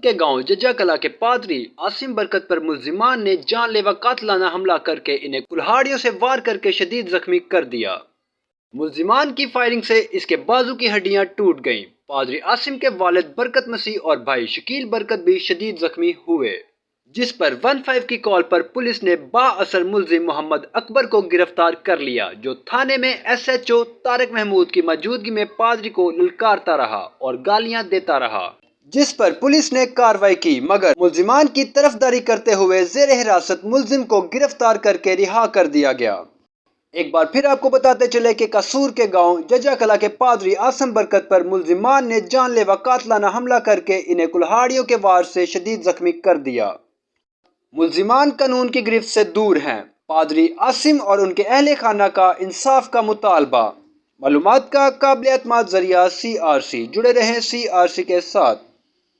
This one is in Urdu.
کے گاؤں ججا کلا کے پادری عاصم برکت پر ملزمان نے جان لیوا قاتلانہ حملہ کر کے انہیں کلہاڑیوں سے وار کر کے شدید زخمی کر دیا۔ ملزمان کی فائرنگ سے اس کے بازو کی ہڈیاں ٹوٹ گئیں۔ پادری عاصم کے والد برکت مسیح اور بھائی شکیل برکت بھی شدید زخمی ہوئے، جس پر 15 کی کال پر پولیس نے بااثر ملزم محمد اکبر کو گرفتار کر لیا، جو تھانے میں SHO طارق محمود کی موجودگی میں پادری کو للکارتا رہا اور گالیاں دیتا رہا، جس پر پولیس نے کارروائی کی، مگر ملزمان کی طرفداری کرتے ہوئے زیر حراست ملزم کو گرفتار کر کے رہا کر دیا گیا۔ ایک بار پھر آپ کو بتاتے چلے کہ قصور کے گاؤں ججا کلا کے پادری عاصم برکت پر ملزمان نے جان لیوا قاتلانہ حملہ کر کے انہیں کلہاڑیوں کے وار سے شدید زخمی کر دیا۔ ملزمان قانون کی گرفت سے دور ہیں۔ پادری عاصم اور ان کے اہل خانہ کا انصاف کا مطالبہ۔ معلومات کا قابل اعتماد ذریعہ CRC۔ جڑے رہیں CRC کے ساتھ۔